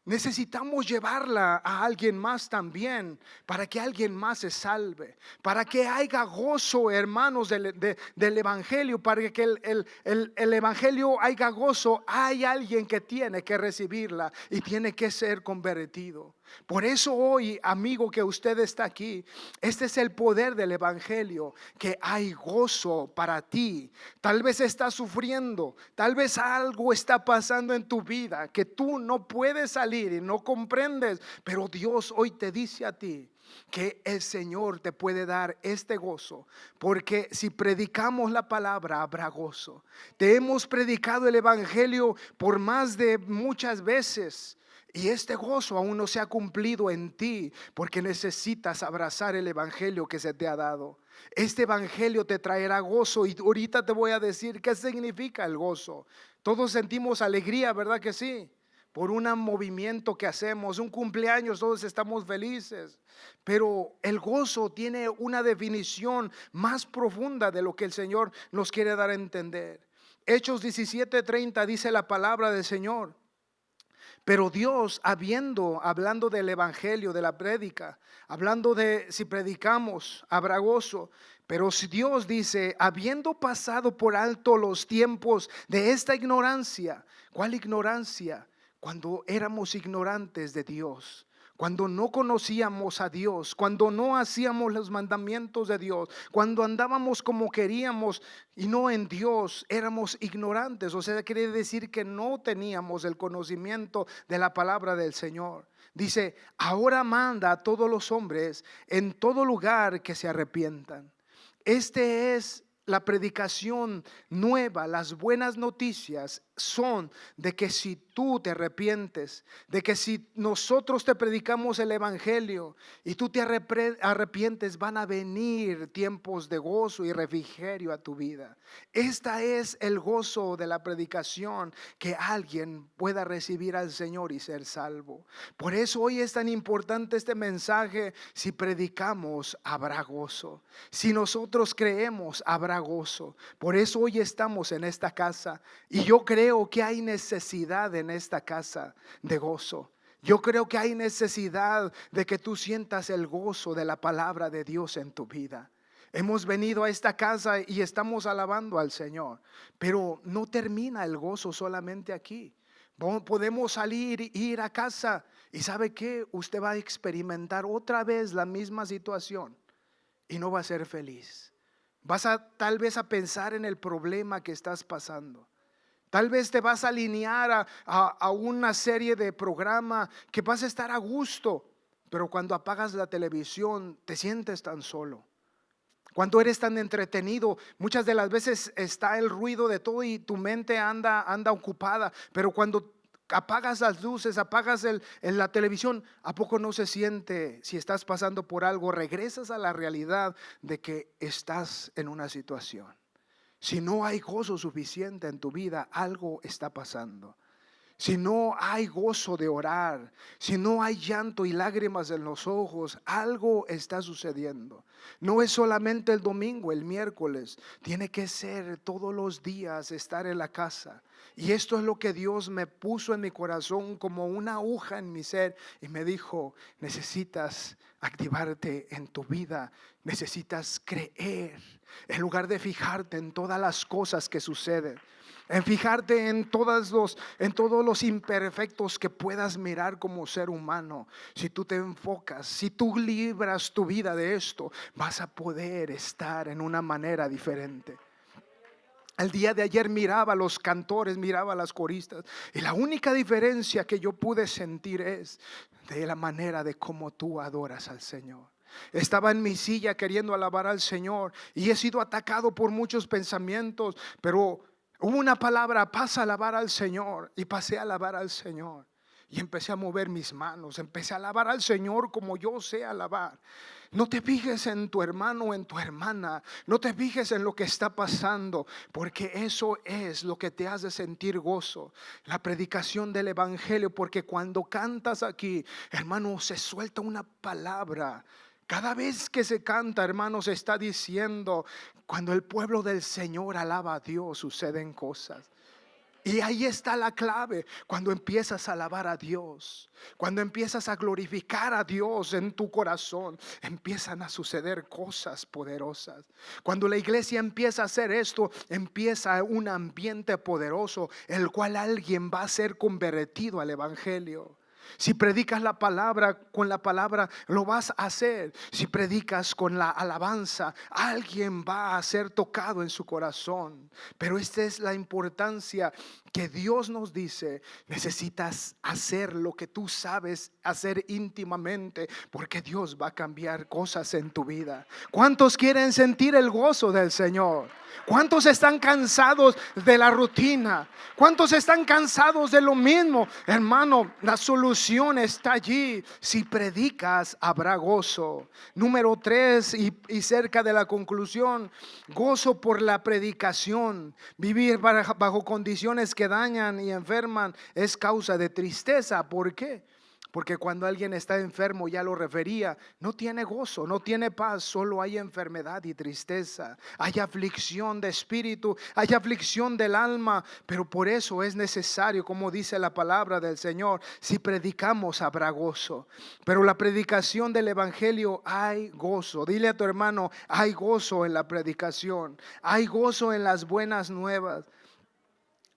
necesitamos llevarla a alguien más también, para que alguien más se salve, para que haya gozo, hermanos, del evangelio, para que el evangelio haya gozo. Hay alguien que tiene que recibirla y tiene que ser convertido. Por eso hoy, amigo, que usted está aquí, este es el poder del evangelio, que hay gozo para ti. Tal vez estás sufriendo, tal vez algo está pasando en tu vida que tú no puedes salir y no comprendes, pero Dios hoy te dice a ti que el Señor te puede dar este gozo, porque si predicamos la palabra habrá gozo. Te hemos predicado el evangelio por más de muchas veces, y este gozo aún no se ha cumplido en ti, porque necesitas abrazar el evangelio que se te ha dado. Este evangelio te traerá gozo, y ahorita te voy a decir qué significa el gozo. Todos sentimos alegría, ¿verdad que sí? Por un movimiento que hacemos, un cumpleaños, todos estamos felices. Pero el gozo tiene una definición más profunda de lo que el Señor nos quiere dar a entender. Hechos 17:30 dice la palabra del Señor: pero Dios, hablando del evangelio, de la prédica, hablando de si predicamos habrá gozo, pero si Dios dice: habiendo pasado por alto los tiempos de esta ignorancia. ¿Cuál ignorancia? Cuando éramos ignorantes de Dios, cuando no conocíamos a Dios, cuando no hacíamos los mandamientos de Dios, cuando andábamos como queríamos y no en Dios, éramos ignorantes. O sea, quiere decir que no teníamos el conocimiento de la palabra del Señor. Dice, ahora manda a todos los hombres en todo lugar que se arrepientan. Este es la predicación nueva, las buenas noticias son de que si tú te arrepientes, de que si nosotros te predicamos el evangelio y tú te arrepientes, van a venir tiempos de gozo y refrigerio a tu vida. Este es el gozo de la predicación, que alguien pueda recibir al Señor y ser salvo. Por eso hoy es tan importante este mensaje. Si predicamos, habrá gozo. Si nosotros creemos, habrá gozo. Por eso hoy estamos en esta casa, y yo creo que hay necesidad en esta casa de gozo. Yo creo que hay necesidad de que tú sientas el gozo de la palabra de Dios en tu vida. Hemos venido a esta casa y estamos alabando al Señor, pero no termina el gozo solamente aquí. Podemos salir e ir a casa y ¿sabe qué? Usted va a experimentar otra vez la misma situación y no va a ser feliz. Vas tal vez a pensar en el problema que estás pasando. Tal vez te vas a alinear a una serie de programa que vas a estar a gusto, pero cuando apagas la televisión te sientes tan solo. Cuando eres tan entretenido, muchas de las veces está el ruido de todo y tu mente anda ocupada, pero cuando apagas las luces, apagas la televisión, ¿a poco no se siente? Si estás pasando por algo, regresas a la realidad de que estás en una situación. Si no hay gozo suficiente en tu vida, algo está pasando. Si no hay gozo de orar, si no hay llanto y lágrimas en los ojos, algo está sucediendo. No es solamente el domingo, el miércoles, tiene que ser todos los días estar en la casa. Y esto es lo que Dios me puso en mi corazón como una aguja en mi ser y me dijo, necesitas activarte en tu vida, necesitas creer en lugar de fijarte en todas las cosas que suceden. En fijarte en todos los imperfectos que puedas mirar como ser humano. Si tú te enfocas, si tú libras tu vida de esto, vas a poder estar en una manera diferente. El día de ayer miraba a los cantores, miraba a las coristas, y la única diferencia que yo pude sentir es de la manera de cómo tú adoras al Señor. Estaba en mi silla queriendo alabar al Señor y he sido atacado por muchos pensamientos, pero hubo una palabra, pasa a alabar al Señor, y pasé a alabar al Señor. Y empecé a mover mis manos, empecé a alabar al Señor como yo sé alabar. No te fijes en tu hermano o en tu hermana, no te fijes en lo que está pasando, porque eso es lo que te hace sentir gozo. La predicación del evangelio, porque cuando cantas aquí, hermano, se suelta una palabra. Cada vez que se canta, hermanos, se está diciendo, cuando el pueblo del Señor alaba a Dios, suceden cosas. Y ahí está la clave. Cuando empiezas a alabar a Dios, cuando empiezas a glorificar a Dios en tu corazón, empiezan a suceder cosas poderosas. Cuando la iglesia empieza a hacer esto, empieza un ambiente poderoso, el cual alguien va a ser convertido al evangelio. Si predicas la palabra, con la palabra lo vas a hacer. Si predicas con la alabanza, alguien va a ser tocado en su corazón. Pero esta es la importancia que Dios nos dice. Necesitas hacer lo que tú sabes hacer íntimamente, porque Dios va a cambiar cosas en tu vida. ¿Cuántos quieren sentir el gozo del Señor? ¿Cuántos están cansados de la rutina? ¿Cuántos están cansados de lo mismo? Hermano, la solución está allí. Si predicas, habrá gozo. Número 3, y cerca de la conclusión, gozo por la predicación. Vivir bajo condiciones que dañan y enferman es causa de tristeza. ¿Por qué? Porque cuando alguien está enfermo, ya lo refería, no tiene gozo, no tiene paz, solo hay enfermedad y tristeza. Hay aflicción de espíritu, hay aflicción del alma, pero por eso es necesario, como dice la palabra del Señor, si predicamos habrá gozo. Pero la predicación del evangelio hay gozo. Dile a tu hermano, hay gozo en la predicación, hay gozo en las buenas nuevas.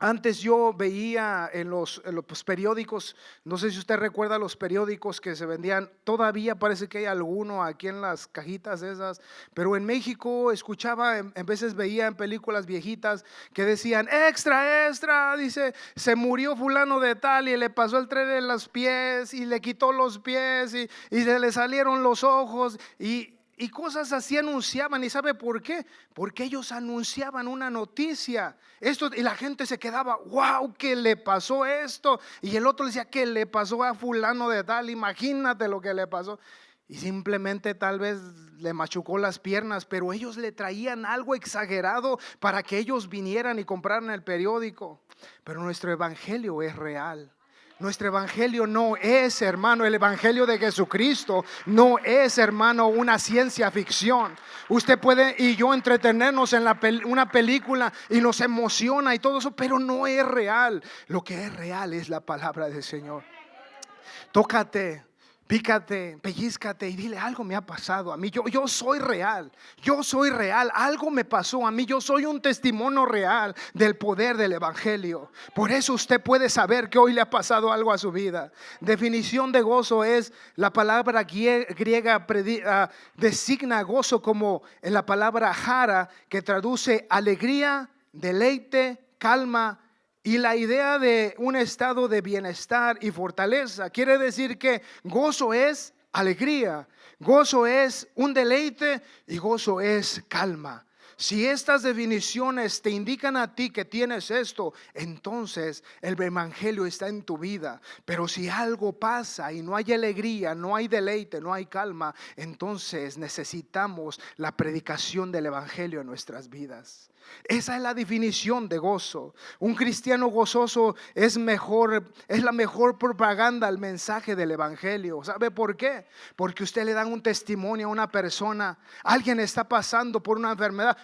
Antes yo veía en los pues, periódicos, no sé si usted recuerda los periódicos que se vendían, todavía parece que hay alguno aquí en las cajitas esas, pero en México escuchaba, en veces veía en películas viejitas que decían, extra, extra, dice, se murió fulano de tal y le pasó el tren en los pies y le quitó los pies y se le salieron los ojos y cosas así anunciaban. ¿Y sabe por qué? Porque ellos anunciaban una noticia. Esto, y la gente se quedaba, wow, ¿qué le pasó esto? Y el otro decía, ¿qué le pasó a fulano de tal? Imagínate lo que le pasó. Y simplemente tal vez le machucó las piernas, pero ellos le traían algo exagerado para que ellos vinieran y compraran el periódico. Pero nuestro evangelio es real. Nuestro evangelio no es, hermano, el evangelio de Jesucristo no es, hermano, una ciencia ficción. Usted puede y yo entretenernos en una película y nos emociona y todo eso, pero no es real. Lo que es real es la palabra del Señor. Tócate, pícate, pellízcate y dile, algo me ha pasado a mí, yo soy real, algo me pasó a mí, yo soy un testimonio real del poder del evangelio. Por eso usted puede saber que hoy le ha pasado algo a su vida. Definición de gozo es la palabra griega designa gozo como en la palabra jara, que traduce alegría, deleite, calma. Y la idea de un estado de bienestar y fortaleza quiere decir que gozo es alegría, gozo es un deleite y gozo es calma. Si estas definiciones te indican a ti que tienes esto, entonces el evangelio está en tu vida. Pero si algo pasa y no hay alegría, no hay deleite, no hay calma, entonces necesitamos la predicación del evangelio en nuestras vidas. Esa es la definición de gozo. Un cristiano gozoso es la mejor propaganda al mensaje del evangelio. ¿Sabe por qué? Porque usted le da un testimonio a una persona. Alguien está pasando por una enfermedad.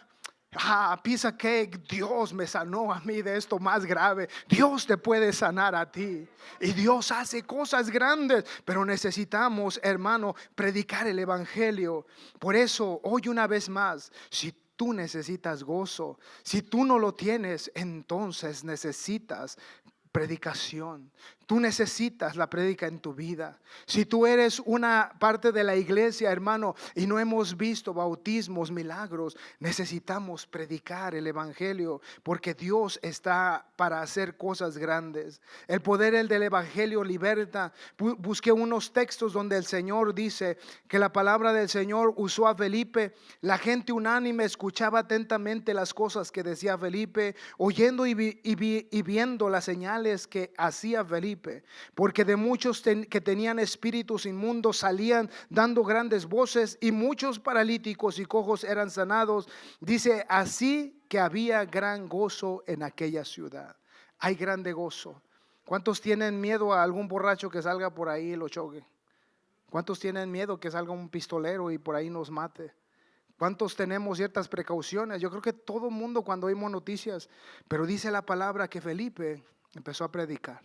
Piensa que Dios me sanó a mí de esto más grave. Dios te puede sanar a ti. Y Dios hace cosas grandes. Pero necesitamos, hermano, predicar el evangelio. Por eso, hoy una vez más, si tú necesitas gozo, si tú no lo tienes, entonces necesitas predicación. Tú necesitas la prédica en tu vida. Si tú eres una parte de la iglesia, hermano, y no hemos visto bautismos, milagros, necesitamos predicar el evangelio, porque Dios está para hacer cosas grandes. El poder del evangelio liberta. Busqué unos textos donde el Señor dice que la palabra del Señor usó a Felipe. La gente unánime escuchaba atentamente las cosas que decía Felipe, oyendo y viendo las señales que hacía Felipe. Porque de muchos que tenían espíritus inmundos salían dando grandes voces, y muchos paralíticos y cojos eran sanados. Dice, así que había gran gozo en aquella ciudad. Hay grande gozo. ¿Cuántos tienen miedo a algún borracho que salga por ahí y lo choque? ¿Cuántos tienen miedo que salga un pistolero y por ahí nos mate? ¿Cuántos tenemos ciertas precauciones? Yo creo que todo el mundo cuando oímos noticias. Pero dice la palabra que Felipe empezó a predicar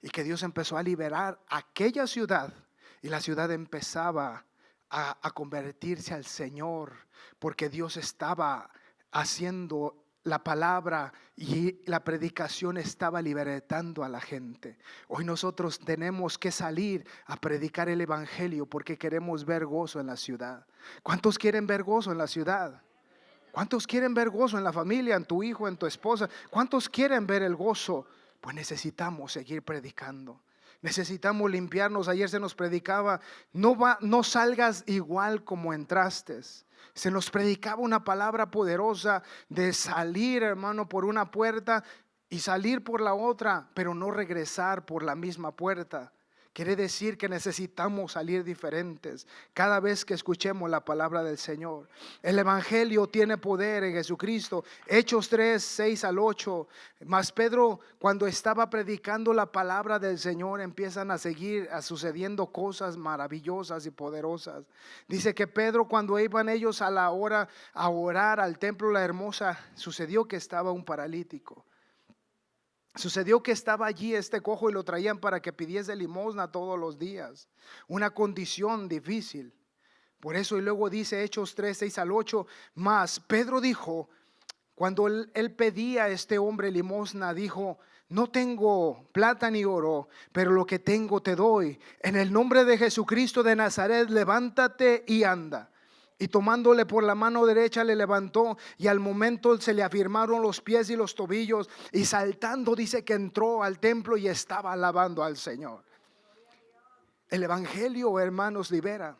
y que Dios empezó a liberar aquella ciudad, y la ciudad empezaba a convertirse al Señor, porque Dios estaba haciendo la palabra y la predicación estaba libertando a la gente. Hoy nosotros tenemos que salir a predicar el evangelio porque queremos ver gozo en la ciudad. ¿Cuántos quieren ver gozo en la ciudad? ¿Cuántos quieren ver gozo en la familia, en tu hijo, en tu esposa? ¿Cuántos quieren ver el gozo? Pues necesitamos seguir predicando. Necesitamos limpiarnos. Ayer se nos predicaba, no salgas igual como entraste. Se nos predicaba una palabra poderosa de salir, hermano, por una puerta y salir por la otra, pero no regresar por la misma puerta. Quiere decir que necesitamos salir diferentes cada vez que escuchemos la palabra del Señor. El evangelio tiene poder en Jesucristo. Hechos 3, 6 al 8. Mas Pedro, cuando estaba predicando la palabra del Señor, empiezan a sucediendo cosas maravillosas y poderosas. Dice que Pedro, cuando iban ellos a la hora a orar al templo La Hermosa, sucedió que estaba un paralítico. Sucedió que estaba allí este cojo y lo traían para que pidiese limosna todos los días. Una condición difícil. Por eso, y luego dice Hechos 3, 6 al 8, más Pedro dijo, Cuando él pedía a este hombre limosna, dijo: no tengo plata ni oro, pero lo que tengo te doy. En el nombre de Jesucristo de Nazaret, levántate y anda. Y tomándole por la mano derecha le levantó, y al momento se le afirmaron los pies y los tobillos, y saltando dice que entró al templo y estaba alabando al Señor. El evangelio, hermanos, libera.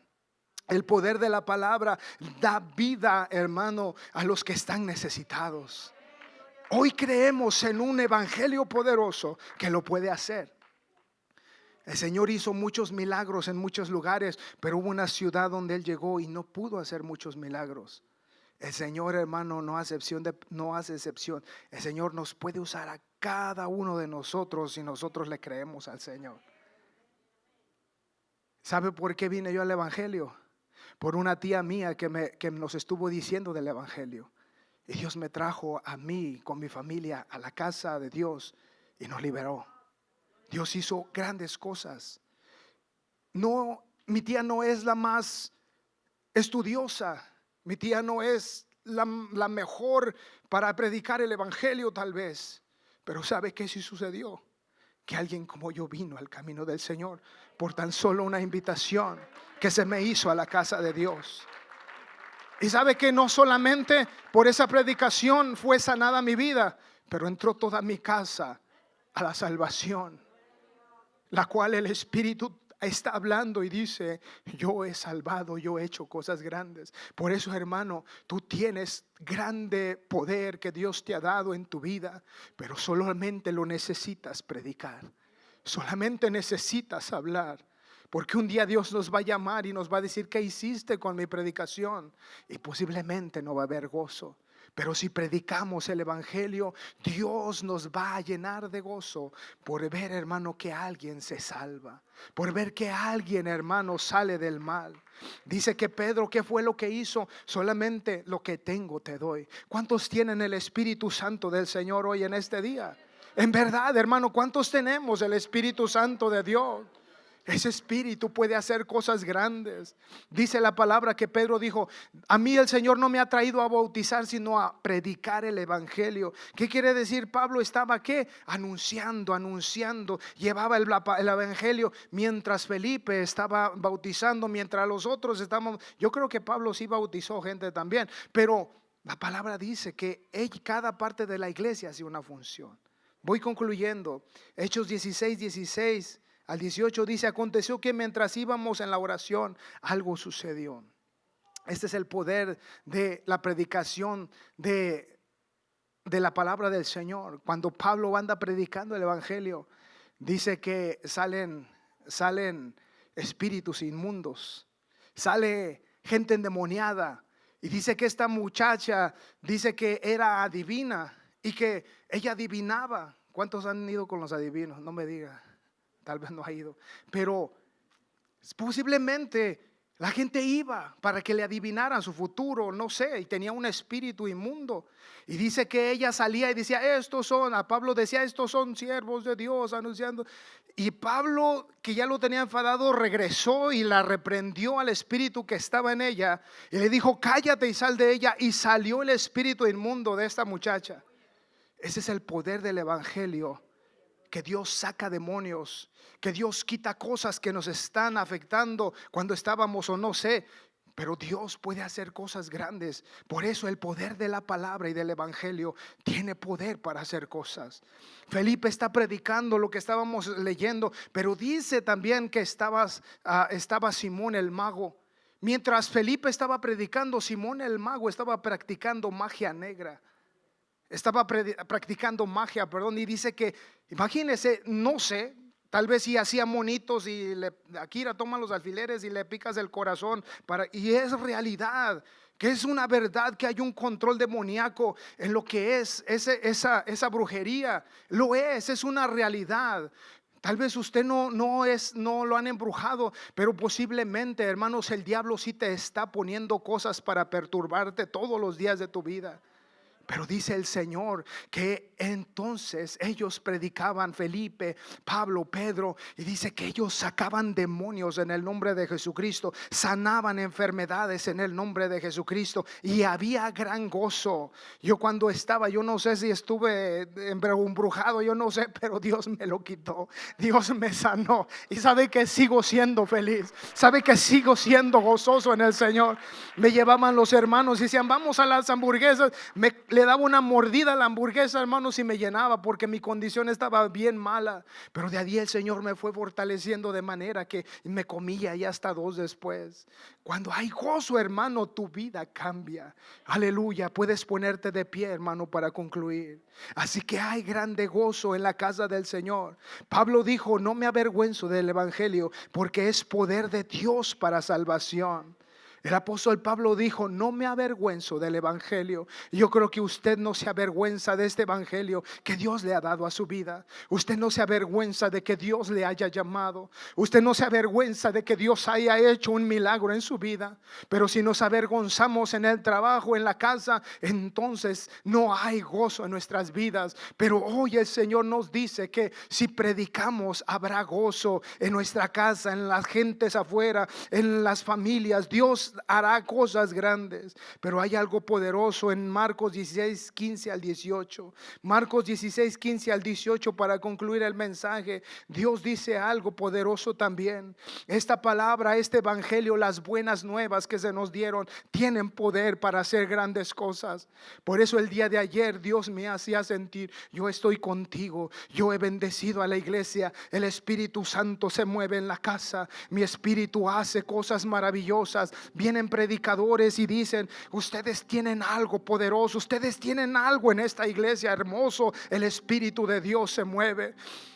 El poder de la palabra da vida, hermano, a los que están necesitados. Hoy creemos en un evangelio poderoso que lo puede hacer. El Señor hizo muchos milagros en muchos lugares, pero hubo una ciudad donde Él llegó y no pudo hacer muchos milagros. El Señor, hermano, no hace excepción. El Señor nos puede usar a cada uno de nosotros si nosotros le creemos al Señor. ¿Sabe por qué vine yo al evangelio? Por una tía mía que nos estuvo diciendo del evangelio. Y Dios me trajo a mí con mi familia a la casa de Dios y nos liberó. Dios hizo grandes cosas. No, mi tía no es la más estudiosa. Mi tía no es la mejor para predicar el evangelio tal vez. Pero ¿sabe qué sí sucedió? Que alguien como yo vino al camino del Señor por tan solo una invitación que se me hizo a la casa de Dios. Y sabe que no solamente por esa predicación fue sanada mi vida, pero entró toda mi casa a la salvación, la cual el Espíritu está hablando y dice: yo he salvado, yo he hecho cosas grandes. Por eso, hermano, tú tienes grande poder que Dios te ha dado en tu vida, pero solamente lo necesitas predicar, solamente necesitas hablar. Porque un día Dios nos va a llamar y nos va a decir: ¿qué hiciste con mi predicación? Y posiblemente no va a haber gozo. Pero si predicamos el evangelio, Dios nos va a llenar de gozo por ver, hermano, que alguien se salva, por ver que alguien, hermano, sale del mal. Dice que Pedro, ¿qué fue lo que hizo? Solamente lo que tengo te doy. ¿Cuántos tienen el Espíritu Santo del Señor hoy en este día? En verdad, hermano, ¿cuántos tenemos el Espíritu Santo de Dios? Ese espíritu puede hacer cosas grandes. Dice la palabra que Pedro dijo: a mí el Señor no me ha traído a bautizar, sino a predicar el evangelio. ¿Qué quiere decir? Pablo estaba ¿qué? Anunciando, llevaba el evangelio, mientras Felipe estaba bautizando, mientras los otros estaban. Yo creo que Pablo sí bautizó gente también, pero la palabra dice que cada parte de la iglesia hacía una función. Voy concluyendo. Hechos 16 al 18 dice: aconteció que mientras íbamos en la oración, algo sucedió. Este es el poder de la predicación de la palabra del Señor. Cuando Pablo anda predicando el evangelio, dice que salen espíritus inmundos, sale gente endemoniada. Y dice que esta muchacha dice que era adivina y que ella adivinaba. ¿Cuántos han ido con los adivinos? No me diga. Tal vez no ha ido, pero posiblemente la gente iba para que le adivinaran su futuro, no sé, y tenía un espíritu inmundo. Y dice que ella salía y decía: a Pablo decía: estos son siervos de Dios anunciando. Y Pablo, que ya lo tenía enfadado, regresó y la reprendió al espíritu que estaba en ella y le dijo: cállate y sal de ella. Y salió el espíritu inmundo de esta muchacha. Ese es el poder del evangelio. Que Dios saca demonios, que Dios quita cosas que nos están afectando cuando estábamos o no sé, pero Dios puede hacer cosas grandes. Por eso el poder de la palabra y del evangelio tiene poder para hacer cosas. Felipe está predicando lo que estábamos leyendo, pero dice también que estaba Simón el mago. Mientras Felipe estaba predicando, Simón el mago estaba practicando magia negra. Estaba practicando magia, y dice que, imagínese, no sé, tal vez si hacía monitos y Akira toma los alfileres y le picas el corazón y es realidad, que es una verdad que hay un control demoníaco en lo que es esa brujería. Es una realidad. Tal vez usted no lo han embrujado, pero posiblemente, hermanos, el diablo sí te está poniendo cosas para perturbarte todos los días de tu vida. Pero dice el Señor que entonces ellos predicaban, Felipe, Pablo, Pedro, y dice que ellos sacaban demonios en el nombre de Jesucristo, sanaban enfermedades en el nombre de Jesucristo, y había gran gozo. Yo cuando estaba, yo no sé si estuve embrujado, yo no sé, pero Dios me lo quitó, Dios me sanó, y sabe que sigo siendo feliz, sabe que sigo siendo gozoso en el Señor. Me llevaban los hermanos y decían, vamos a las hamburguesas. Le daba una mordida a la hamburguesa, hermanos, y me llenaba, porque mi condición estaba bien mala. Pero de allí el Señor me fue fortaleciendo de manera que me comía y hasta 2 después. Cuando hay gozo, hermano, tu vida cambia. Aleluya. Puedes ponerte de pie, hermano, para concluir. Así que hay grande gozo en la casa del Señor. Pablo dijo, no me avergüenzo del evangelio, porque es poder de Dios para salvación. El apóstol Pablo dijo, no me avergüenzo del evangelio. Yo creo que usted no se avergüenza de este evangelio que Dios le ha dado a su vida. Usted no se avergüenza de que Dios le haya llamado. Usted no se avergüenza de que Dios haya hecho un milagro en su vida. Pero si nos avergonzamos en el trabajo, en la casa, entonces no hay gozo en nuestras vidas. Pero hoy el Señor nos dice que si predicamos, habrá gozo en nuestra casa, en las gentes afuera, en las familias. Dios hará cosas grandes. Pero hay algo poderoso en Marcos 16, 15 al 18. Marcos 16, 15 al 18, para concluir el mensaje. Dios dice algo poderoso también. Esta palabra, este evangelio, las buenas nuevas que se nos dieron, tienen poder para hacer grandes cosas. Por eso el día de ayer Dios me hacía sentir, yo estoy contigo, yo he bendecido a la iglesia, el Espíritu Santo se mueve en la casa, mi espíritu hace cosas maravillosas. Vienen predicadores y dicen, ustedes tienen algo poderoso, ustedes tienen algo en esta iglesia hermoso, el Espíritu de Dios se mueve.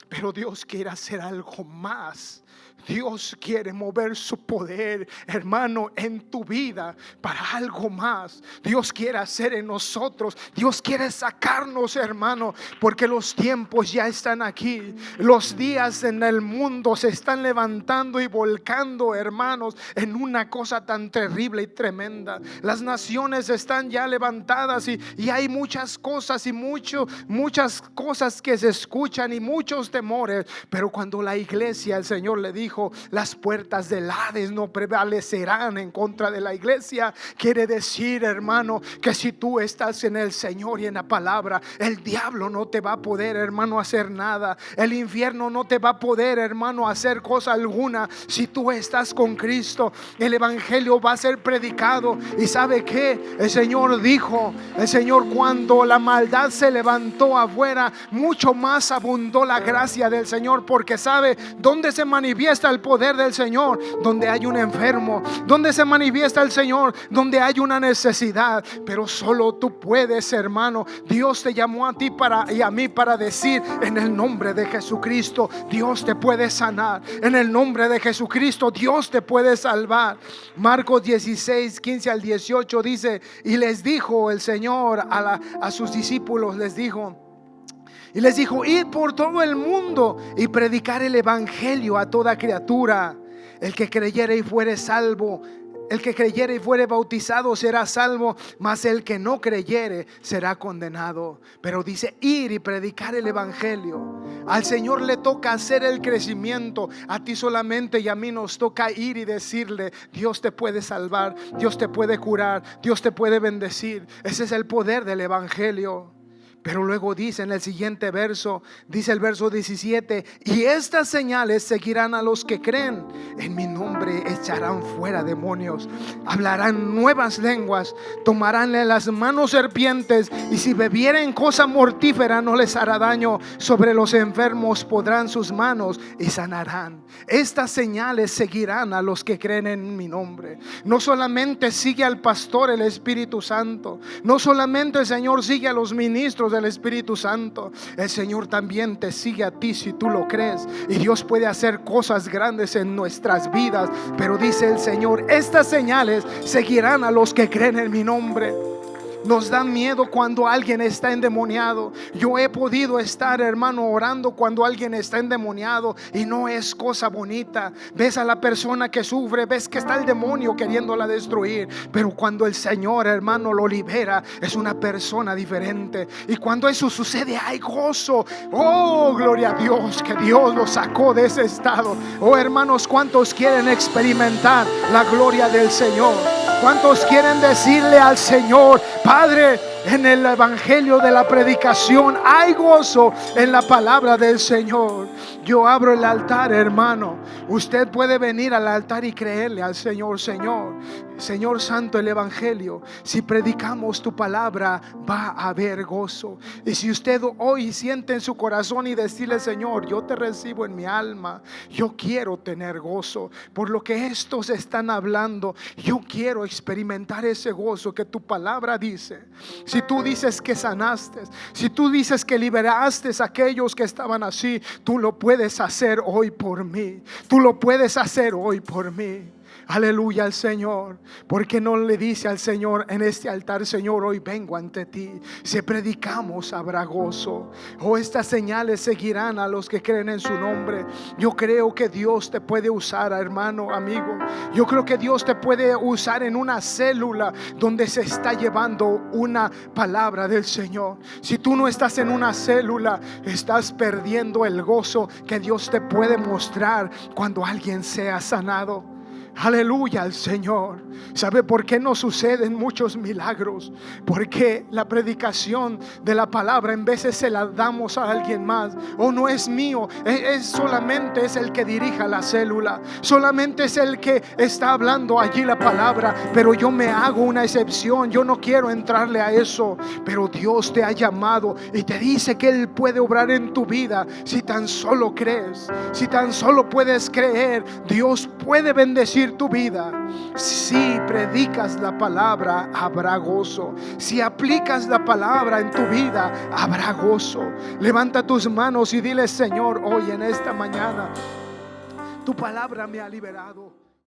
Pero Dios quiere hacer algo más. Dios quiere mover su poder, hermano, en tu vida para algo más. Dios quiere hacer en nosotros. Dios quiere sacarnos, hermano, porque los tiempos ya están aquí. Los días en el mundo se están levantando y volcando, hermanos, en una cosa tan terrible y tremenda. Las naciones están ya levantadas y hay muchas cosas y muchas cosas que se escuchan y muchos temores. Pero cuando la iglesia, el Señor le dijo, las puertas del Hades no prevalecerán en contra de la iglesia. Quiere decir, hermano, que si tú estás en el Señor y en la palabra, el diablo no te va a poder, hermano, hacer nada. El infierno no te va a poder, hermano, hacer cosa alguna. Si tú estás con Cristo, el evangelio va a ser predicado. Y ¿sabe qué? El Señor dijo, cuando la maldad se levantó afuera, mucho más abundó la gracia del Señor. Porque ¿sabe dónde se manifiesta el poder del Señor? Donde hay un enfermo. Donde se manifiesta el Señor, donde hay una necesidad. Pero solo tú puedes, hermano. Dios te llamó a ti y a mí para decir, en el nombre de Jesucristo Dios te puede sanar. En el nombre de Jesucristo Dios te puede salvar. Marcos 16, 15 al 18 dice, y les dijo el Señor a sus discípulos, les dijo, id por todo el mundo y predicar el evangelio a toda criatura. El que creyere y fuere salvo, el que creyere y fuere bautizado será salvo, mas el que no creyere será condenado. Pero dice, ir y predicar el evangelio. Al Señor le toca hacer el crecimiento. A ti solamente y a mí nos toca ir y decirle, Dios te puede salvar, Dios te puede curar, Dios te puede bendecir. Ese es el poder del evangelio. Pero luego dice en el siguiente verso, dice el verso 17, y estas señales seguirán a los que creen. En mi nombre echarán fuera demonios, hablarán nuevas lenguas, tomarán en las manos serpientes, y si bebieren cosa mortífera no les hará daño. Sobre los enfermos podrán sus manos y sanarán. Estas señales seguirán a los que creen en mi nombre. No solamente sigue al pastor el Espíritu Santo, no solamente el Señor sigue a los ministros del Espíritu Santo, el Señor también te sigue a ti si tú lo crees. Y Dios puede hacer cosas grandes en nuestras vidas. Pero dice el Señor, estas señales seguirán a los que creen en mi nombre. Nos da miedo cuando alguien está endemoniado. Yo he podido estar, hermano, orando cuando alguien está endemoniado y no es cosa bonita. Ves a la persona que sufre, ves que está el demonio queriéndola destruir, pero cuando el Señor, hermano, lo libera, es una persona diferente. Y cuando eso sucede hay gozo. Oh, gloria a Dios, que Dios lo sacó de ese estado. Oh, hermanos, ¿cuántos quieren experimentar la gloria del Señor? ¿Cuántos quieren decirle al Señor: Padre, en el evangelio de la predicación hay gozo en la palabra del Señor? Yo abro el altar, hermano. Usted puede venir al altar y creerle al Señor: Señor Santo, el evangelio, si predicamos tu palabra va a haber gozo. Y si usted hoy siente en su corazón y decirle: Señor, yo te recibo en mi alma, yo quiero tener gozo por lo que estos están hablando, yo quiero experimentar ese gozo que tu palabra dice. Si tú dices que sanaste, si tú dices que liberaste a aquellos que estaban así, tú lo puedes hacer hoy por mí. Tú lo puedes hacer hoy por mí. Aleluya al Señor. Porque no le dice al Señor en este altar: Señor, hoy vengo ante ti. Si predicamos habrá gozo. Estas señales seguirán a los que creen en su nombre. Yo creo que Dios te puede usar, hermano, amigo. Yo creo que Dios te puede usar en una célula donde se está llevando una palabra del Señor. Si tú no estás en una célula, estás perdiendo el gozo que Dios te puede mostrar cuando alguien sea sanado. Aleluya al Señor. ¿Sabe por qué no suceden muchos milagros? Porque la predicación de la palabra en veces se la damos a alguien más. O no es mío, solamente es el que dirija la célula, solamente es el que está hablando allí la palabra. Pero yo me hago una excepción, yo no quiero entrarle a eso. Pero Dios te ha llamado y te dice que Él puede obrar en tu vida si tan solo crees. Si tan solo puedes creer, Dios puede bendecir tu vida. Si predicas la palabra, habrá gozo. Si aplicas la palabra en tu vida, habrá gozo. Levanta tus manos y dile: Señor, hoy en esta mañana tu palabra me ha liberado.